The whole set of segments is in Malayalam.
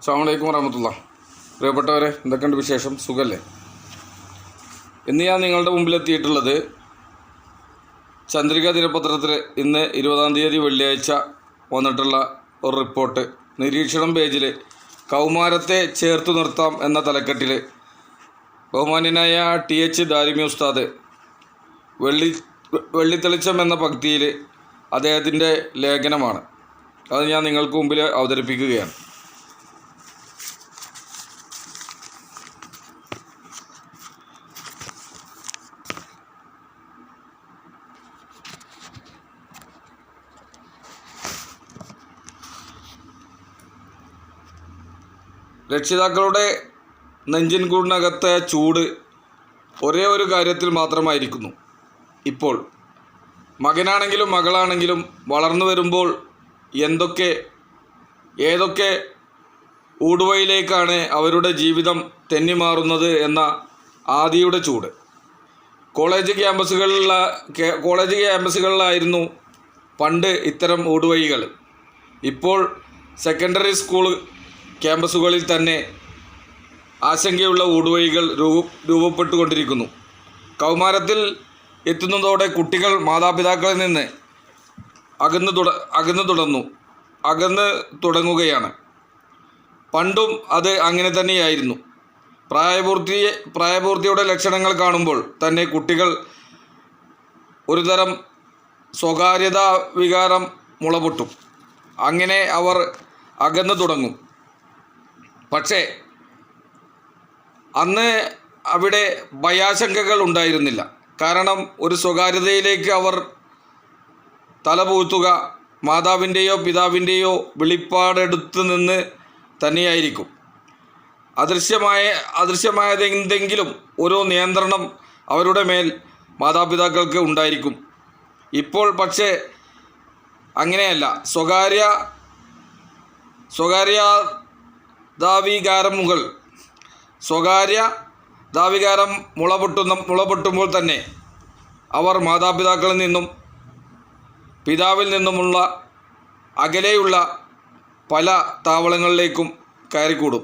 അസ്സലാമു അലൈക്കും വറഹ്മത്തുള്ളാഹി. പ്രിയപ്പെട്ടവരെ, എന്തൊക്കെയുണ്ട് വിശേഷം? സുഖല്ലേ? ഇന്ന് ഞാൻ നിങ്ങളുടെ മുമ്പിലെത്തിയിട്ടുള്ളത് ചന്ദ്രിക ദിനപത്രത്തിൽ ഇന്ന് 20-ാം തീയതി വെള്ളിയാഴ്ച വന്നിട്ടുള്ള ഒരു റിപ്പോർട്ട്. നിരീക്ഷണം പേജിൽ കൗമാരത്തെ ചേർത്തു നിർത്താം എന്ന തലക്കെട്ടിൽ ബഹുമാന്യനായ TH ദാരിമി ഉസ്താദ് വെള്ളിത്തെളിച്ചം എന്ന പങ്ക്തിയിൽ അദ്ദേഹത്തിൻ്റെ ലേഖനമാണ്. അത് ഞാൻ നിങ്ങൾക്ക് മുമ്പിൽ അവതരിപ്പിക്കുകയാണ്. രക്ഷിതാക്കളുടെ നെഞ്ചിൻ കൂടിനകത്തെ ചൂട് ഒരേ ഒരു കാര്യത്തിൽ മാത്രമായിരിക്കുന്നു. ഇപ്പോൾ മകനാണെങ്കിലും മകളാണെങ്കിലും വളർന്നു വരുമ്പോൾ ഏതൊക്കെ ഊടുവയിലേക്കാണ് അവരുടെ ജീവിതം തെന്നിമാറുന്നത് എന്ന ആദിയുടെ ചൂട്. കോളേജ് ക്യാമ്പസുകളിലായിരുന്നു പണ്ട് ഇത്തരം ഊടുവഴികൾ. ഇപ്പോൾ സെക്കൻഡറി സ്കൂൾ ക്യാമ്പസുകളിൽ തന്നെ ആശങ്കയുള്ള ഊടുവഴികൾ രൂപപ്പെട്ടുകൊണ്ടിരിക്കുന്നു. കൗമാരത്തിൽ എത്തുന്നതോടെ കുട്ടികൾ മാതാപിതാക്കളിൽ നിന്ന് അകന്നു തുടങ്ങുകയാണ്. പണ്ടും അത് അങ്ങനെ തന്നെയായിരുന്നു. പ്രായപൂർത്തിയുടെ ലക്ഷണങ്ങൾ കാണുമ്പോൾ തന്നെ കുട്ടികൾ ഒരുതരം സ്വകാര്യതാ വികാരം മുളപൊട്ടും. അങ്ങനെ അവർ അകന്നു തുടങ്ങും. പക്ഷേ അന്ന് അവിടെ ഭയാശങ്കകൾ ഉണ്ടായിരുന്നില്ല. കാരണം ഒരു സ്വകാര്യതയിലേക്ക് അവർ തലപൂഴ്ത്തുക മാതാവിൻ്റെയോ പിതാവിൻ്റെയോ വെളിപ്പാടെടുത്ത് നിന്ന് തന്നെയായിരിക്കും. അദൃശ്യമായതെന്തെങ്കിലും ഒരു നിയന്ത്രണം അവരുടെ മേൽ മാതാപിതാക്കൾക്ക് ഉണ്ടായിരിക്കും. ഇപ്പോൾ പക്ഷേ അങ്ങനെയല്ല. സ്വകാര്യ ദാവികാരം മുളപൊട്ടുമ്പോൾ തന്നെ അവർ മാതാപിതാക്കളിൽ നിന്നും പിതാവിൽ നിന്നുമുള്ള അകലെയുള്ള പല താവളങ്ങളിലേക്കും കയറിക്കൂടും.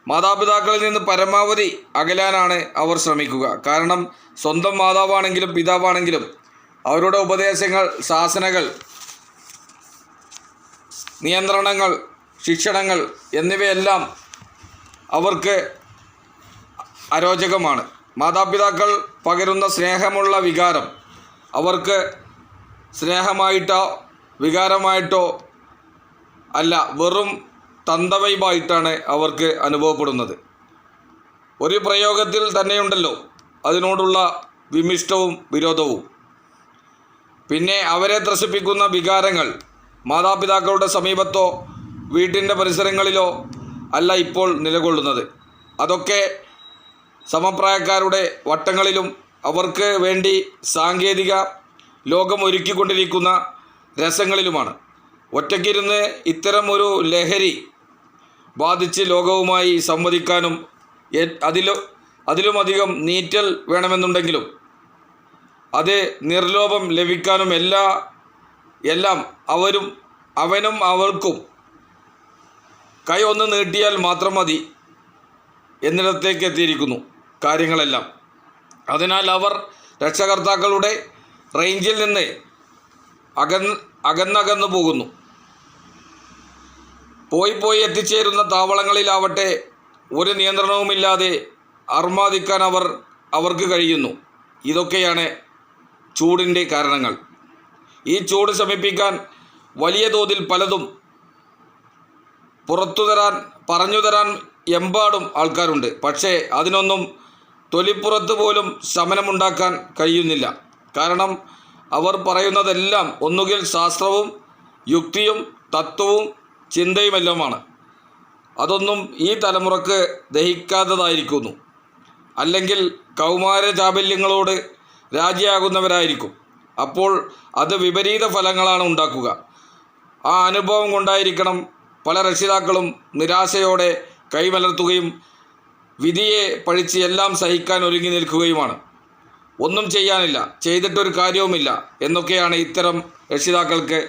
മാതാപിതാക്കളിൽ നിന്ന് പരമാവധി അകലാനാണ് അവർ ശ്രമിക്കുക. കാരണം സ്വന്തം മാതാവാണെങ്കിലും പിതാവാണെങ്കിലും അവരുടെ ഉപദേശങ്ങൾ, ശാസനകൾ, നിയന്ത്രണങ്ങൾ, ശിക്ഷണങ്ങൾ എന്നിവയെല്ലാം അവർക്ക് അരോചകമാണ്. മാതാപിതാക്കൾ പകരുന്ന സ്നേഹമുള്ള വികാരം അവർക്ക് സ്നേഹമായിട്ടോ വികാരമായിട്ടോ അല്ല, വെറും തന്തവൈബായിട്ടാണ് അവർക്ക് അനുഭവപ്പെടുന്നത്. ഒരു പ്രയോഗത്തിൽ തന്നെയുണ്ടല്ലോ അതിനോടുള്ള വിമിഷ്ടവും വിരോധവും. പിന്നെ അവരെ ത്രസിപ്പിക്കുന്ന വികാരങ്ങൾ മാതാപിതാക്കളുടെ സമീപത്തോ വീട്ടിൻ്റെ പരിസരങ്ങളിലോ അല്ല ഇപ്പോൾ നിലകൊള്ളുന്നത്. അതൊക്കെ സമപ്രായക്കാരുടെ വട്ടങ്ങളിലും അവർക്ക് വേണ്ടി സാങ്കേതിക ലോകം ഒരുക്കിക്കൊണ്ടിരിക്കുന്ന രസങ്ങളിലുമാണ്. ഒറ്റയ്ക്കിരുന്ന് ഇത്തരം ഒരു ലഹരി ബാധിച്ച് ലോകവുമായി സംവദിക്കാനും അതിലുമധികം നീറ്റൽ വേണമെന്നുണ്ടെങ്കിലും അത് നിർലോഭം ലഭിക്കാനും എല്ലാം അവനും അവൾക്കും കൈ ഒന്ന് നീട്ടിയാൽ മാത്രം മതി എന്നിടത്തേക്ക് എത്തിയിരിക്കുന്നു കാര്യങ്ങളെല്ലാം. അതിനാൽ അവർ രക്ഷകർത്താക്കളുടെ റേഞ്ചിൽ നിന്ന് അകന്നകന്നു പോകുന്നു. പോയി എത്തിച്ചേരുന്ന താവളങ്ങളിലാവട്ടെ ഒരു നിയന്ത്രണവുമില്ലാതെ അർമാദിക്കാൻ അവർക്ക് കഴിയുന്നു. ഇതൊക്കെയാണ് ചൂടിൻ്റെ കാരണങ്ങൾ. ഈ ചൂട് ശമിപ്പിക്കാൻ വലിയ തോതിൽ പലതും പറഞ്ഞു തരാൻ എമ്പാടും ആൾക്കാരുണ്ട്. പക്ഷേ അതിനൊന്നും തൊലിപ്പുറത്ത് പോലും ശമനമുണ്ടാക്കാൻ കഴിയുന്നില്ല. കാരണം അവർ പറയുന്നതെല്ലാം ഒന്നുകിൽ ശാസ്ത്രവും യുക്തിയും തത്വവും ചിന്തയുമെല്ലാമാണ്. അതൊന്നും ഈ തലമുറക്ക് ദഹിക്കാത്തതായിരിക്കുന്നു. അല്ലെങ്കിൽ കൗമാര ചാബല്യങ്ങളോട് രാജിയാകുന്നവരായിരിക്കും. അപ്പോൾ അത് വിപരീത ഫലങ്ങളാണ് ഉണ്ടാക്കുക. ആ അനുഭവം കൊണ്ടായിരിക്കണം പല രക്ഷിതാക്കളും നിരാശയോടെ കൈമലർത്തുകയും വിധിയെ പഴിച്ച് എല്ലാം സഹിക്കാൻ ഒരുങ്ങി നിൽക്കുകയുമാണ്. ഒന്നും ചെയ്യാനില്ല, ചെയ്തിട്ടൊരു കാര്യവുമില്ല എന്നൊക്കെയാണ് ഇത്തരം രക്ഷിതാക്കൾക്ക്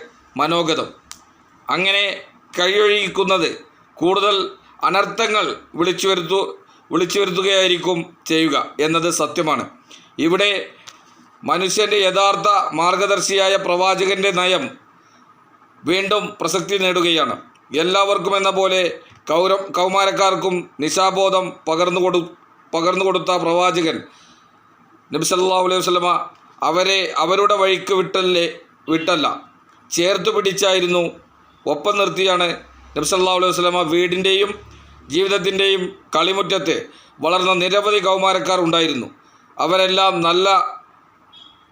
മനോഗതം. അങ്ങനെ കഴിയൊഴിക്കുന്നത് കൂടുതൽ അനർത്ഥങ്ങൾ വിളിച്ചു വരുത്തുകയായിരിക്കും ചെയ്യുക എന്നത് സത്യമാണ്. ഇവിടെ മനുഷ്യൻ്റെ യഥാർത്ഥ മാർഗദർശിയായ പ്രവാചകൻ്റെ നയം വീണ്ടും പ്രസക്തി നേടുകയാണ്. എല്ലാവർക്കും എന്ന പോലെ കൗമാരക്കാർക്കും നിശാബോധം പകർന്നു കൊടുത്ത പ്രവാചകൻ നബി സല്ലല്ലാഹു അലൈഹി വസല്ലമ അവരെ അവരുടെ വഴിക്ക് വിട്ടല്ല, ചേർത്ത് പിടിച്ചായിരുന്നു, ഒപ്പം നിർത്തിയാണ്. നബി സല്ലല്ലാഹു അലൈഹി വസല്ലമ വീടിൻ്റെയും ജീവിതത്തിൻ്റെയും കളിമുറ്റത്ത് വളർന്ന നിരവധി കൗമാരക്കാർ ഉണ്ടായിരുന്നു. അവരെല്ലാം നല്ല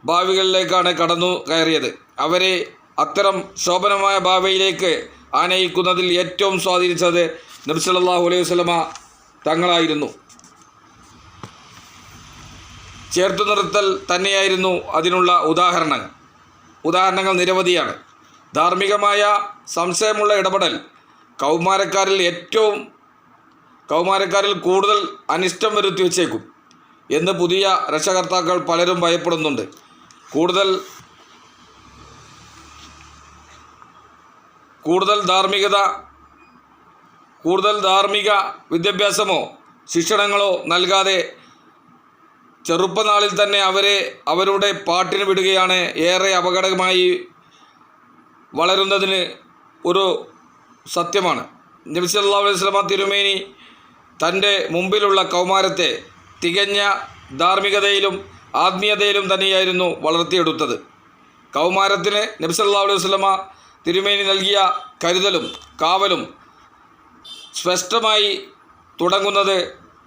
ഭാവികളിലേക്കാണ് കടന്നു കയറിയത്. അവരെ അത്തരം ശോഭനമായ ഭാവിയിലേക്ക് ആനയിക്കുന്നതിൽ ഏറ്റവും സ്വാധീനിച്ചത് നബി സല്ലല്ലാഹു അലൈഹി വസല്ലമ തങ്ങളായിരുന്നു. ചേർത്തു നിർത്തൽ തന്നെയായിരുന്നു അതിനുള്ള ഉദാഹരണങ്ങൾ നിരവധിയാണ്. ധാർമ്മികമായ സംശയമുള്ള ഇടപെടൽ കൗമാരക്കാരിൽ കൂടുതൽ അനിഷ്ടം വരുത്തി വച്ചേക്കും എന്ന് പുതിയ രക്ഷകർത്താക്കൾ പലരും ഭയപ്പെടുന്നുണ്ട്. കൂടുതൽ ധാർമ്മിക വിദ്യാഭ്യാസമോ ശിക്ഷണങ്ങളോ നൽകാതെ ചെറുപ്പനാളിൽ തന്നെ അവരെ അവരുടെ പാട്ടിന് വിടുകയാണ് ഏറെ അപകടമായി വളരുന്നതിന് ഒരു സത്യമാണ്. നബി സല്ലല്ലാഹു അലൈഹി വസല്ലമ തിരുമേനി തൻ്റെ മുമ്പിലുള്ള കൗമാരത്തെ തികഞ്ഞ ധാർമ്മികതയിലും ആത്മീയതയിലും തന്നെയായിരുന്നു വളർത്തിയെടുത്തത്. കൗമാരത്തിന് നബി സല്ലല്ലാഹു അലൈഹി വസല്ലമ തിരുമേനി നൽകിയ കരുതലും കാവലും സ്പഷ്ടമായി തുടങ്ങുന്നത്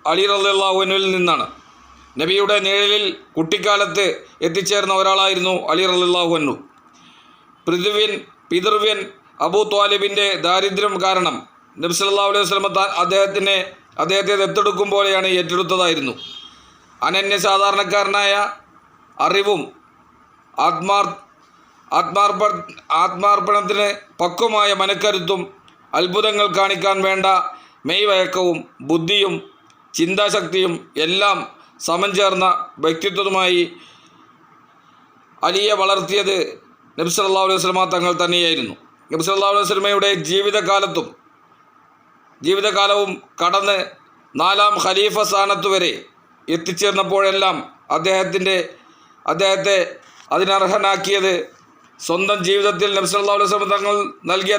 അലി റളിയല്ലാഹു അൻഹുവിൽ നിന്നാണ്. നബിയുടെ നിഴലിൽ കുട്ടിക്കാലത്ത് എത്തിച്ചേർന്ന ഒരാളായിരുന്നു അലി റളിയല്ലാഹു അൻഹു. പിതൃവ്യൻ അബൂ ത്വാലിബിൻ്റെ ദാരിദ്ര്യം കാരണം നബി സല്ലല്ലാഹു അലൈഹി വസല്ലമ അദ്ദേഹത്തെ ദത്തെടുക്കും പോലെയാണ് ഏറ്റെടുത്തതായിരുന്നു. അനന്യസാധാരണക്കാരനായ അറിവും ആത്മാർപ്പണത്തിന് പക്വമായ മനക്കരുത്തും അത്ഭുതങ്ങൾ കാണിക്കാൻ വേണ്ട മെയ്വഴക്കവും ബുദ്ധിയും ചിന്താശക്തിയും എല്ലാം സമം ചേർന്ന വ്യക്തിത്വവുമായി അലിയെ വളർത്തിയത് നബി സല്ലല്ലാഹു അലൈഹി വസല്ലമ തങ്ങൾ തന്നെയായിരുന്നു. നബി സല്ലല്ലാഹു അലൈഹി വസല്ലമയുടെ ജീവിതകാലവും കടന്ന് 4-ാം ഖലീഫ സ്ഥാനത്ത് വരെ എത്തിച്ചേർന്നപ്പോഴെല്ലാം അദ്ദേഹത്തെ അതിനർഹനാക്കിയത് സ്വന്തം ജീവിതത്തിൽ നബി സല്ലല്ലാഹു അലൈഹി വസല്ലമ തങ്ങൾ നൽകിയ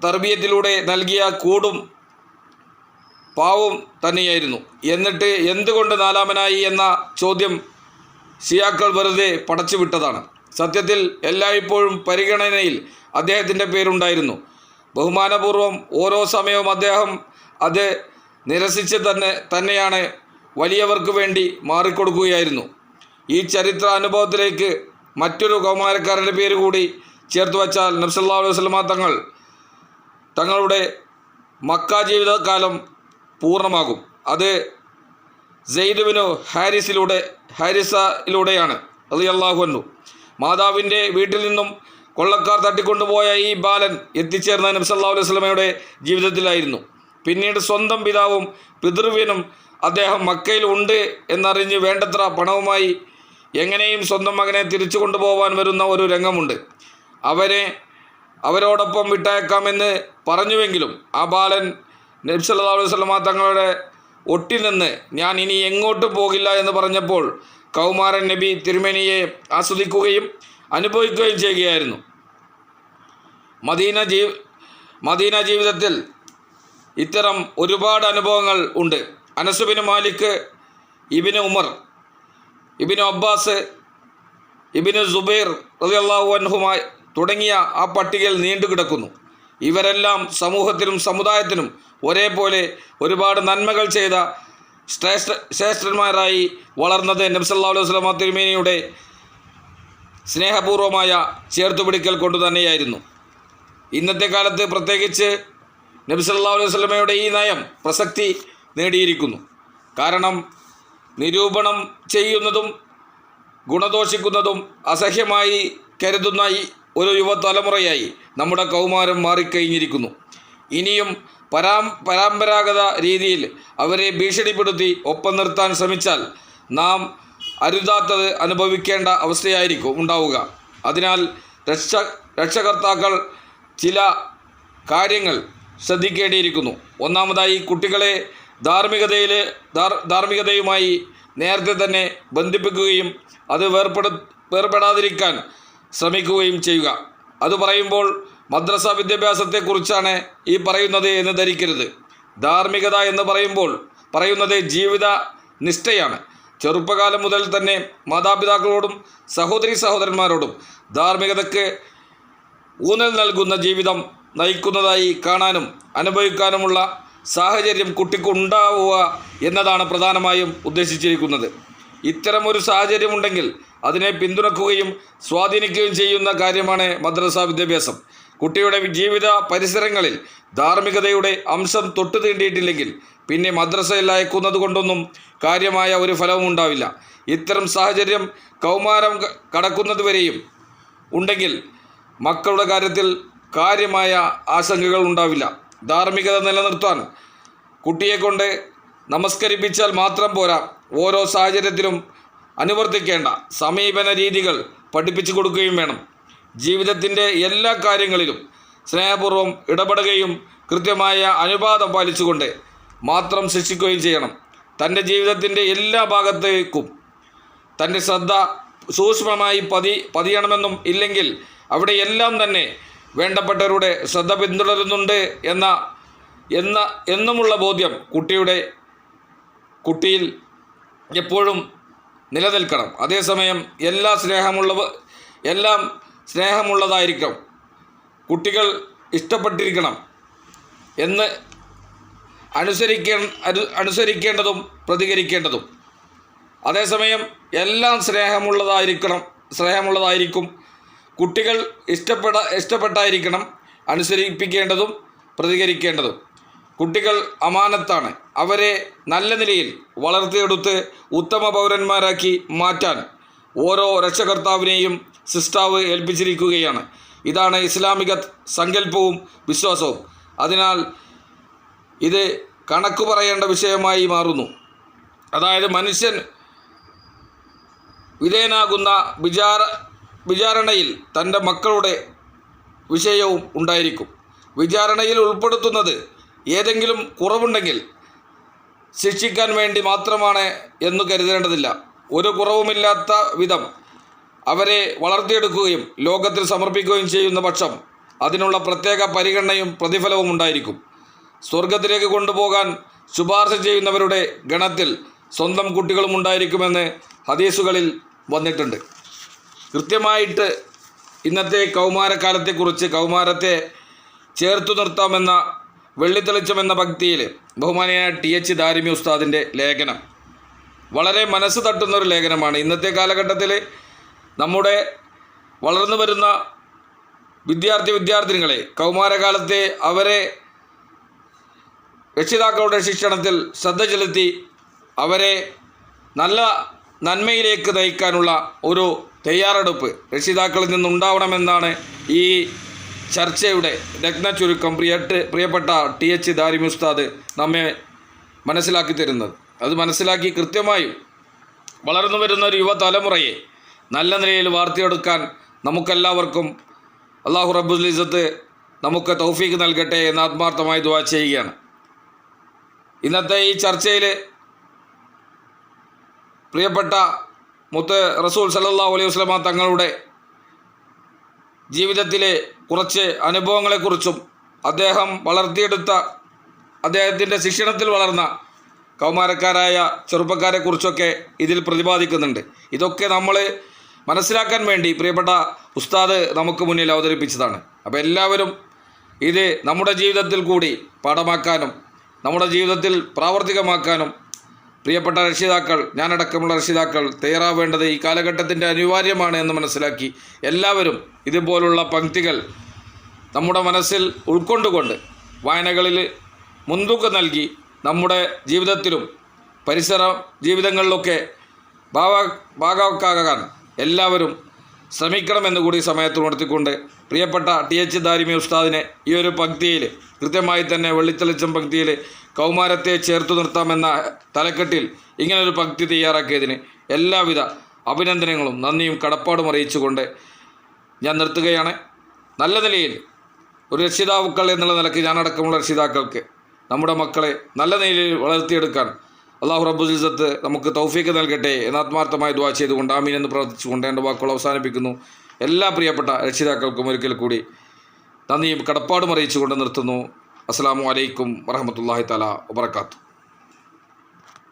തർബിയത്തിലൂടെ നൽകിയ കൂടും പാവും തന്നെയായിരുന്നു. എന്നിട്ട് എന്തുകൊണ്ട് 4-ാമനായി എന്ന ചോദ്യം ഷിയാക്കൾ വെറുതെ പടച്ചുവിട്ടതാണ്. സത്യത്തിൽ എല്ലായ്പ്പോഴും പരിഗണനയിൽ അദ്ദേഹത്തിൻ്റെ പേരുണ്ടായിരുന്നു. ബഹുമാനപൂർവം ഓരോ സമയവും അദ്ദേഹം അത് നിരസിച്ച് തന്നെയാണ് വലിയവർക്ക് വേണ്ടി മാറിക്കൊടുക്കുകയായിരുന്നു. ഈ ചരിത്ര അനുഭവത്തിലേക്ക് മറ്റൊരു കൗമാരക്കാരൻ്റെ പേര് കൂടി ചേർത്ത് വച്ചാൽ നബി സല്ലല്ലാഹു അലൈഹി വസല്ലമ തങ്ങളുടെ മക്ക ജീവിതകാലം പൂർണ്ണമാകും. അത് സെയ്ദ് ബിനു ഹാരിസയിലൂടെയാണ് റളിയല്ലാഹു അൻഹു. മാതാവിൻ്റെ വീട്ടിൽ നിന്നും കൊള്ളക്കാർ തട്ടിക്കൊണ്ടുപോയ ഈ ബാലൻ എത്തിച്ചേർന്ന നബി സല്ലല്ലാഹു അലൈഹി വസല്ലമയുടെ ജീവിതത്തിലായിരുന്നു. പിന്നീട് സ്വന്തം പിതാവും പിതൃവ്യനും അദ്ദേഹം മക്കയിൽ ഉണ്ട് എന്നറിഞ്ഞ് വേണ്ടത്ര പണവുമായി എങ്ങനെയും സ്വന്തം മകനെ തിരിച്ചു കൊണ്ടുപോകാൻ വരുന്ന ഒരു രംഗമുണ്ട്. അവരോടൊപ്പം വിട്ടയക്കാമെന്ന് പറഞ്ഞുവെങ്കിലും ആ ബാലൻ നബി സല്ലല്ലാഹു അലൈഹി വസല്ലമ തങ്ങളുടെ ഒട്ടിനിന്ന് ഞാൻ ഇനി എങ്ങോട്ടും പോകില്ല എന്ന് പറഞ്ഞപ്പോൾ കൗമാരൻ നബി തിരുമേനിയെ ആസ്വദിക്കുകയും അനുഭവിക്കുകയും ചെയ്യുകയായിരുന്നു. മദീന ജീവിതത്തിൽ ഇത്തരം ഒരുപാട് അനുഭവങ്ങൾ ഉണ്ട്. Anas bin Malik, Ibn Umar, Ibn Abbas, Ibn Zubair റളിയല്ലാഹു അൻഹുമായി തുടങ്ങിയ ആ പട്ടികയിൽ നീണ്ടുകിടക്കുന്നു. ഇവരെല്ലാം സമൂഹത്തിനും സമുദായത്തിനും ഒരേപോലെ ഒരുപാട് നന്മകൾ ചെയ്ത ശ്രേഷ്ഠന്മാരായി വളർന്നത് നബി സല്ലല്ലാഹു അലൈഹി വസല്ലമ തിരുമേനിയുടെ സ്നേഹപൂർവമായ ചേർത്തുപിടിക്കൽ കൊണ്ട് തന്നെയായിരുന്നു. ഇന്നത്തെ കാലത്ത് പ്രത്യേകിച്ച് നബി സല്ലല്ലാഹു അലൈഹി വസല്ലമയുടെ ഈ നയം പ്രസക്തി നേടിയിരിക്കുന്നു. കാരണം നിരൂപണം ചെയ്യുന്നതും ഗുണദോഷിക്കുന്നതും അസഹ്യമായി കരുതുന്ന ഒരു യുവതലമുറയായി നമ്മുടെ കൗമാരം മാറിക്കഴിഞ്ഞിരിക്കുന്നു. ഇനിയും പരമ്പരാഗത രീതിയിൽ അവരെ ഭീഷണിപ്പെടുത്തി ഒപ്പം നിർത്താൻ ശ്രമിച്ചാൽ നാം അരുതാത്തത് അനുഭവിക്കേണ്ട അവസ്ഥയായിരിക്കും ഉണ്ടാവുക. അതിനാൽ രക്ഷകർത്താക്കൾ ചില കാര്യങ്ങൾ ശ്രദ്ധിക്കേണ്ടിയിരിക്കുന്നു. ഒന്നാമതായി, കുട്ടികളെ ധാർമ്മികതയുമായി നേരത്തെ തന്നെ ബന്ധിപ്പിക്കുകയും അത് വേർപെടാതിരിക്കാൻ ശ്രമിക്കുകയും ചെയ്യുക. അത് പറയുമ്പോൾ മദ്രസ വിദ്യാഭ്യാസത്തെക്കുറിച്ചാണ് ഈ പറയുന്നത് എന്ന് ധരിക്കരുത്. ധാർമ്മികത എന്ന് പറയുന്നത് ജീവിത നിഷ്ഠയാണ്. ചെറുപ്പകാലം മുതൽ തന്നെ മാതാപിതാക്കളോടും സഹോദരന്മാരോടും ധാർമ്മികതയ്ക്ക് ഊന്നൽ നൽകുന്ന ജീവിതം നയിക്കുന്നതായി കാണാനും അനുഭവിക്കാനുമുള്ള സാഹചര്യം കുട്ടിക്കുണ്ടാവുക എന്നതാണ് പ്രധാനമായും ഉദ്ദേശിച്ചിരിക്കുന്നത്. ഇത്തരമൊരു സാഹചര്യമുണ്ടെങ്കിൽ അതിനെ പിന്തുണക്കുകയും സ്വാധീനിക്കുകയും ചെയ്യുന്ന കാര്യമാണ് മദ്രസ വിദ്യാഭ്യാസം. കുട്ടിയുടെ ജീവിത പരിസരങ്ങളിൽ ധാർമ്മികതയുടെ അംശം തൊട്ടു തീണ്ടിയിട്ടില്ലെങ്കിൽ പിന്നെ മദ്രസയിൽ അയക്കുന്നത് കൊണ്ടൊന്നും കാര്യമായ ഒരു ഫലവും ഉണ്ടാവില്ല. ഇത്തരം സാഹചര്യം കൗമാരം കടക്കുന്നതുവരെയും ഉണ്ടെങ്കിൽ മക്കളുടെ കാര്യത്തിൽ കാര്യമായ ആശങ്കകൾ ഉണ്ടാവില്ല. ധാർമ്മികത നിലനിർത്താൻ കുട്ടിയെക്കൊണ്ട് നമസ്കരിപ്പിച്ചാൽ മാത്രം പോരാ, ഓരോ സാഹചര്യത്തിലും അനുവർത്തിക്കേണ്ട സമീപന രീതികൾ പഠിപ്പിച്ചു കൊടുക്കുകയും വേണം. ജീവിതത്തിൻ്റെ എല്ലാ കാര്യങ്ങളിലും സ്നേഹപൂർവ്വം ഇടപെടുകയും കൃത്യമായ അനുപാതം പാലിച്ചുകൊണ്ട് മാത്രം ശിക്ഷിക്കുകയും ചെയ്യണം. തൻ്റെ ജീവിതത്തിൻ്റെ എല്ലാ ഭാഗത്തേക്കും തൻ്റെ ശ്രദ്ധ സൂക്ഷ്മമായി പതിയണമെന്നും ഇല്ലെങ്കിൽ അവിടെയെല്ലാം തന്നെ വേണ്ടപ്പെട്ടവരുടെ ശ്രദ്ധ പിന്തുടരുന്നുണ്ട് എന്നുമുള്ള ബോധ്യം കുട്ടിയിൽ എപ്പോഴും നിലനിൽക്കണം. അതേസമയം എല്ലാം സ്നേഹമുള്ളതായിരിക്കണം, കുട്ടികൾ ഇഷ്ടപ്പെട്ടിരിക്കണം എന്ന് അനുസരിക്കേണ്ടതും പ്രതികരിക്കേണ്ടതും. അതേസമയം എല്ലാം സ്നേഹമുള്ളതായിരിക്കും, കുട്ടികൾ ഇഷ്ടപ്പെട്ടായിരിക്കണം അനുസരിപ്പിക്കേണ്ടതും പ്രതികരിക്കേണ്ടതും. കുട്ടികൾ അമാനത്താണ്. അവരെ നല്ല നിലയിൽ വളർത്തിയെടുത്ത് ഉത്തമ പൗരന്മാരാക്കി മാറ്റാൻ ഓരോ രക്ഷകർത്താവിനെയും സിസ്റ്റാവ് ഏൽപ്പിച്ചിരിക്കുകയാണ്. ഇതാണ് ഇസ്ലാമിക സങ്കല്പവും വിശ്വാസവും. അതിനാൽ ഇത് കണക്ക് പറയേണ്ട വിഷയമായി മാറുന്നു. അതായത് മനുഷ്യൻ വിധേയനാകുന്ന വിചാരണയിൽ തൻ്റെ മക്കളുടെ വിഷയവും ഉണ്ടായിരിക്കും. വിചാരണയിൽ ഉൾപ്പെടുത്തുന്നത് ഏതെങ്കിലും കുറവുണ്ടെങ്കിൽ ശിക്ഷിക്കാൻ വേണ്ടി മാത്രമാണ് എന്ന് കരുതേണ്ടതില്ല. ഒരു കുറവുമില്ലാത്ത വിധം അവരെ വളർത്തിയെടുക്കുകയും ലോകത്തിൽ സമർപ്പിക്കുകയും ചെയ്യുന്ന പക്ഷം അതിനുള്ള പ്രത്യേക പരിഗണനയും പ്രതിഫലവും ഉണ്ടായിരിക്കും. സ്വർഗത്തിലേക്ക് കൊണ്ടുപോകാൻ ശുപാർശ ചെയ്യുന്നവരുടെ ഗണത്തിൽ സ്വന്തം കുട്ടികളും ഉണ്ടായിരിക്കുമെന്ന് ഹദീസുകളിൽ വന്നിട്ടുണ്ട്. കൃത്യമായിട്ട് ഇന്നത്തെ കൗമാരക്കാലത്തെക്കുറിച്ച് കൗമാരത്തെ ചേർത്തു നിർത്താമെന്ന വെള്ളിത്തെളിച്ചം എന്ന ഭക്തിയിൽ ബഹുമാനിയായ TH ദാരിമി ഉസ്താദിൻ്റെ ലേഖനം വളരെ മനസ്സ് തട്ടുന്നൊരു ലേഖനമാണ്. ഇന്നത്തെ കാലഘട്ടത്തിൽ നമ്മുടെ വളർന്നു വരുന്ന വിദ്യാർത്ഥിനികളെ കൗമാരകാലത്തെ അവരെ രക്ഷിതാക്കളുടെ ശിക്ഷണത്തിൽ ശ്രദ്ധ ചെലുത്തി അവരെ നല്ല നന്മയിലേക്ക് നയിക്കാനുള്ള ഒരു തയ്യാറെടുപ്പ് രക്ഷിതാക്കളിൽ നിന്നുണ്ടാവണമെന്നാണ് ഈ ചർച്ചയുടെ രത്നച്ചുരുക്കം പ്രിയപ്പെട്ട TH ദാരിമി ഉസ്താദ് നമ്മെ മനസ്സിലാക്കി തരുന്നത്. അത് മനസ്സിലാക്കി കൃത്യമായും വളർന്നു വരുന്ന ഒരു യുവതലമുറയെ നല്ല നിലയിൽ വാർത്തെടുക്കാൻ നമുക്കെല്ലാവർക്കും അല്ലാഹു റബ്ബുൽ ഇസ്സത്ത് നമുക്ക് തൗഫീഖ് നൽകട്ടെ എന്ന് ആത്മാർത്ഥമായി ദുആ ചെയ്യുകയാണ്. ഇന്നത്തെ ഈ ചർച്ചയിൽ പ്രിയപ്പെട്ട മുത്ത് റസൂൽ സല്ലല്ലാഹു അലൈഹി വസല്ലമ തങ്ങളുടെ ജീവിതത്തിലെ കുറച്ച് അനുഭവങ്ങളെക്കുറിച്ചും അദ്ദേഹം വളർത്തിയെടുത്ത അദ്ദേഹത്തിൻ്റെ ശിക്ഷണത്തിൽ വളർന്ന കൗമാരക്കാരായ ചെറുപ്പക്കാരെക്കുറിച്ചൊക്കെ ഇതിൽ പ്രതിപാദിക്കുന്നുണ്ട്. ഇതൊക്കെ നമ്മൾ മനസ്സിലാക്കാൻ വേണ്ടി പ്രിയപ്പെട്ട ഉസ്താദ് നമുക്ക് മുന്നിൽ അവതരിപ്പിച്ചതാണ്. അപ്പോൾ എല്ലാവരും ഇത് നമ്മുടെ ജീവിതത്തിൽ കൂടി പാഠമാക്കാനും നമ്മുടെ ജീവിതത്തിൽ പ്രാവർത്തികമാക്കാനും പ്രിയപ്പെട്ട രക്ഷിതാക്കൾ, ഞാനടക്കമുള്ള രക്ഷിതാക്കൾ തയ്യാറാവേണ്ടത് ഈ കാലഘട്ടത്തിൻ്റെ അനിവാര്യമാണ് എന്ന് മനസ്സിലാക്കി എല്ലാവരും ഇതുപോലുള്ള പംക്തികൾ നമ്മുടെ മനസ്സിൽ ഉൾക്കൊണ്ടുകൊണ്ട് വായനകളിൽ മുൻതൂക്കം നൽകി നമ്മുടെ ജീവിതത്തിലും ജീവിതങ്ങളിലൊക്കെ ഭാഗമാക്കാൻ എല്ലാവരും ശ്രമിക്കണമെന്ന് കൂടി സമയത്ത് ഉണർത്തിക്കൊണ്ട് പ്രിയപ്പെട്ട TH ദാരിമി ഉസ്താദിനെ ഈ ഒരു പംക്തിയിൽ കൃത്യമായി തന്നെ വെള്ളിത്തെളിച്ചം പംക്തിയിൽ കൗമാരത്തെ ചേർത്തു നിർത്താമെന്ന തലക്കെട്ടിൽ ഇങ്ങനൊരു പംക്തി തയ്യാറാക്കിയതിന് എല്ലാവിധ അഭിനന്ദനങ്ങളും നന്ദിയും കടപ്പാടും അറിയിച്ചുകൊണ്ട് ഞാൻ നിർത്തുകയാണ്. നല്ല നിലയിൽ ഒരു രക്ഷിതാക്കൾ എന്നുള്ള നിലയ്ക്ക് ഞാനടക്കമുള്ള രക്ഷിതാക്കൾക്ക് നമ്മുടെ മക്കളെ നല്ല നിലയിൽ വളർത്തിയെടുക്കാൻ അള്ളാഹു റബ്ബുൽ ഇസ്സത്ത് നമുക്ക് തൗഫീക്ക് നൽകട്ടെ എന്ന് ആത്മാർത്ഥമായി ദുആ ചെയ്തുകൊണ്ട് ആമീൻ എന്ന് പ്രാർത്ഥിച്ചുകൊണ്ട് എൻ്റെ വാക്കുകൾ അവസാനിപ്പിക്കുന്നു. എല്ലാ പ്രിയപ്പെട്ട രക്ഷിതാക്കൾക്കും ഒരിക്കൽ കൂടി നന്ദിയും കടപ്പാടും അറിയിച്ചുകൊണ്ട് നിർത്തുന്നു. അസ്സലാമു അലൈക്കും വറഹ്മത്തുള്ളാഹി തആല വബറകാതുഹു.